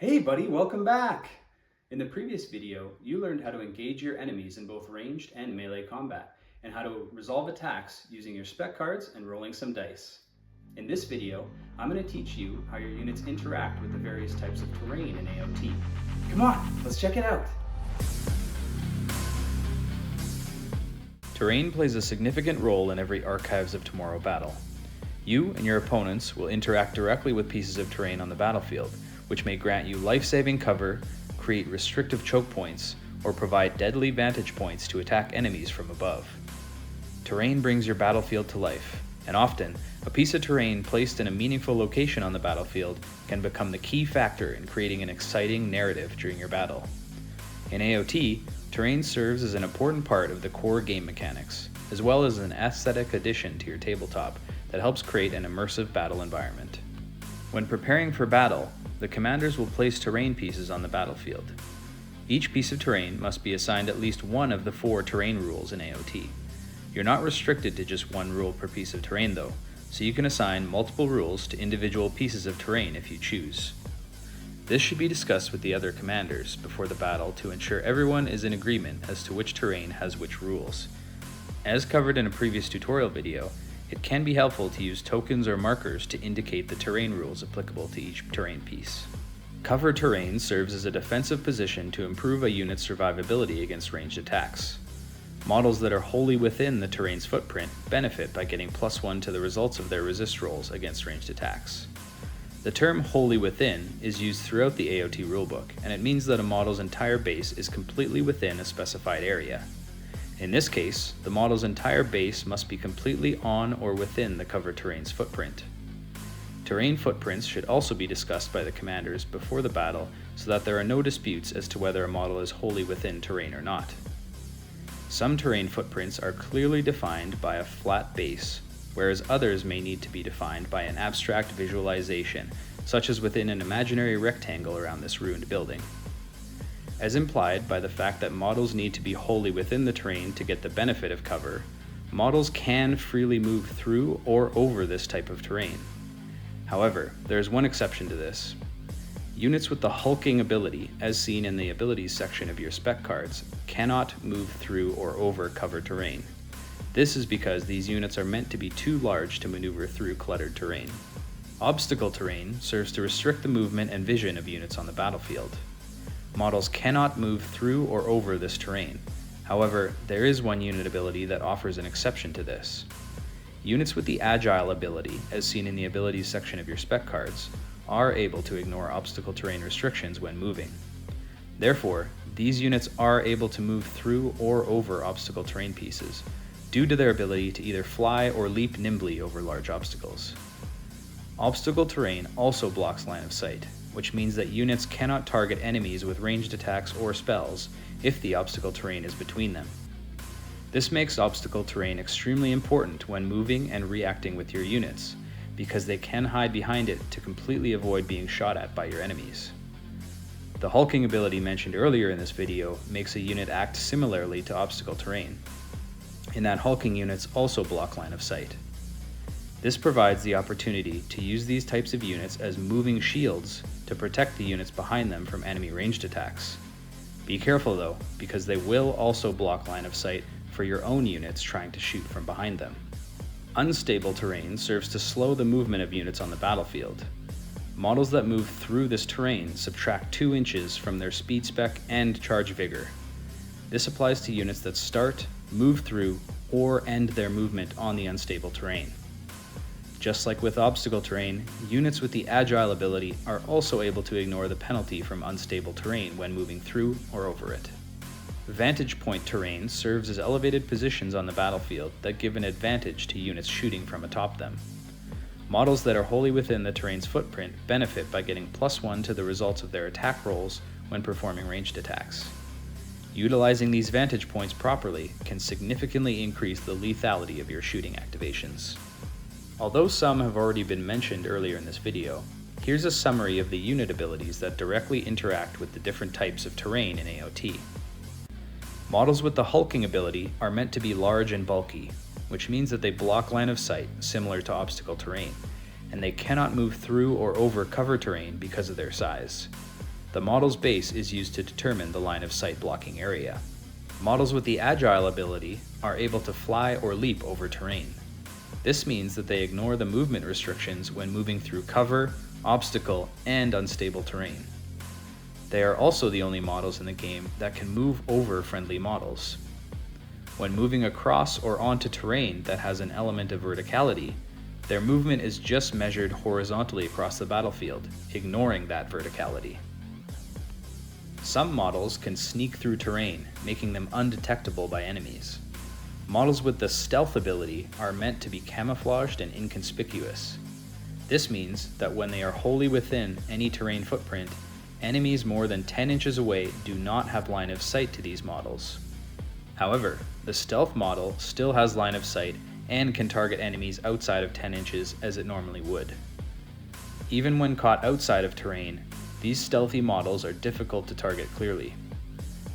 Hey buddy, welcome back! In the previous video, you learned how to engage your enemies in both ranged and melee combat, and how to resolve attacks using your spec cards and rolling some dice. In this video, I'm going to teach you how your units interact with the various types of terrain in AOT. Come on, let's check it out! Terrain plays a significant role in every Archives of Tomorrow battle. You and your opponents will interact directly with pieces of terrain on the battlefield, which may grant you life-saving cover, create restrictive choke points, or provide deadly vantage points to attack enemies from above. Terrain brings your battlefield to life, and often, a piece of terrain placed in a meaningful location on the battlefield can become the key factor in creating an exciting narrative during your battle. In AOT, terrain serves as an important part of the core game mechanics, as well as an aesthetic addition to your tabletop that helps create an immersive battle environment. When preparing for battle, the commanders will place terrain pieces on the battlefield. Each piece of terrain must be assigned at least one of the 4 terrain rules in AOT. You're not restricted to just one rule per piece of terrain though, so you can assign multiple rules to individual pieces of terrain if you choose. This should be discussed with the other commanders before the battle to ensure everyone is in agreement as to which terrain has which rules. As covered in a previous tutorial video, it can be helpful to use tokens or markers to indicate the terrain rules applicable to each terrain piece. Cover terrain serves as a defensive position to improve a unit's survivability against ranged attacks. Models that are wholly within the terrain's footprint benefit by getting +1 to the results of their resist rolls against ranged attacks. The term wholly within is used throughout the AOT rulebook, and it means that a model's entire base is completely within a specified area. In this case, the model's entire base must be completely on or within the cover terrain's footprint. Terrain footprints should also be discussed by the commanders before the battle so that there are no disputes as to whether a model is wholly within terrain or not. Some terrain footprints are clearly defined by a flat base, whereas others may need to be defined by an abstract visualization, such as within an imaginary rectangle around this ruined building. As implied by the fact that models need to be wholly within the terrain to get the benefit of cover, models can freely move through or over this type of terrain. However, there is one exception to this. Units with the hulking ability, as seen in the abilities section of your spec cards, cannot move through or over cover terrain. This is because these units are meant to be too large to maneuver through cluttered terrain. Obstacle terrain serves to restrict the movement and vision of units on the battlefield. Models cannot move through or over this terrain. However, there is one unit ability that offers an exception to this. Units with the Agile ability, as seen in the abilities section of your spec cards, are able to ignore obstacle terrain restrictions when moving. Therefore, these units are able to move through or over obstacle terrain pieces, due to their ability to either fly or leap nimbly over large obstacles. Obstacle terrain also blocks line of sight, which means that units cannot target enemies with ranged attacks or spells if the obstacle terrain is between them. This makes obstacle terrain extremely important when moving and reacting with your units, because they can hide behind it to completely avoid being shot at by your enemies. The hulking ability mentioned earlier in this video makes a unit act similarly to obstacle terrain, in that hulking units also block line of sight. This provides the opportunity to use these types of units as moving shields to protect the units behind them from enemy ranged attacks. Be careful though, because they will also block line of sight for your own units trying to shoot from behind them. Unstable terrain serves to slow the movement of units on the battlefield. Models that move through this terrain subtract 2 inches from their speed spec and charge vigor. This applies to units that start, move through, or end their movement on the unstable terrain. Just like with obstacle terrain, units with the Agile ability are also able to ignore the penalty from unstable terrain when moving through or over it. Vantage point terrain serves as elevated positions on the battlefield that give an advantage to units shooting from atop them. Models that are wholly within the terrain's footprint benefit by getting +1 to the results of their attack rolls when performing ranged attacks. Utilizing these vantage points properly can significantly increase the lethality of your shooting activations. Although some have already been mentioned earlier in this video, here's a summary of the unit abilities that directly interact with the different types of terrain in AOT. Models with the hulking ability are meant to be large and bulky, which means that they block line of sight similar to obstacle terrain, and they cannot move through or over cover terrain because of their size. the model's base is used to determine the line of sight blocking area. Models with the Agile ability are able to fly or leap over terrain. This means that they ignore the movement restrictions when moving through cover, obstacle, and unstable terrain. They are also the only models in the game that can move over friendly models. When moving across or onto terrain that has an element of verticality, their movement is just measured horizontally across the battlefield, ignoring that verticality. Some models can sneak through terrain, making them undetectable by enemies. Models with the stealth ability are meant to be camouflaged and inconspicuous. This means that when they are wholly within any terrain footprint, enemies more than 10 inches away do not have line of sight to these models. However, the stealth model still has line of sight and can target enemies outside of 10 inches as it normally would. Even when caught outside of terrain, these stealthy models are difficult to target clearly.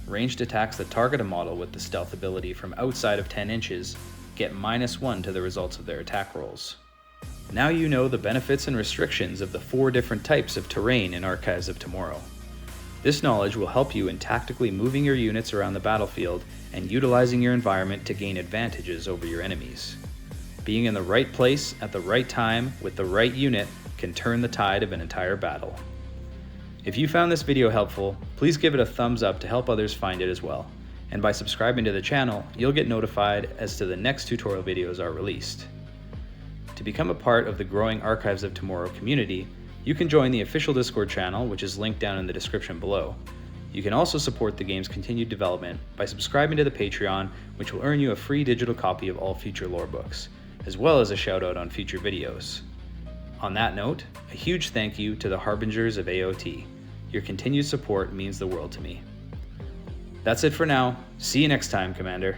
Ranged attacks that target a model with the stealth ability from outside of 10 inches get -1 to the results of their attack rolls. Now you know the benefits and restrictions of the 4 different types of terrain in Archives of Tomorrow. This knowledge will help you in tactically moving your units around the battlefield and utilizing your environment to gain advantages over your enemies. Being in the right place at the right time with the right unit can turn the tide of an entire battle. If you found this video helpful, please give it a thumbs up to help others find it as well. And by subscribing to the channel, you'll get notified as to the next tutorial videos are released. To become a part of the growing Archives of Tomorrow community, you can join the official Discord channel, which is linked down in the description below. You can also support the game's continued development by subscribing to the Patreon, which will earn you a free digital copy of all future lore books, as well as a shout out on future videos. On that note, a huge thank you to the Harbingers of AOT. Your continued support means the world to me. That's it for now. See you next time, Commander.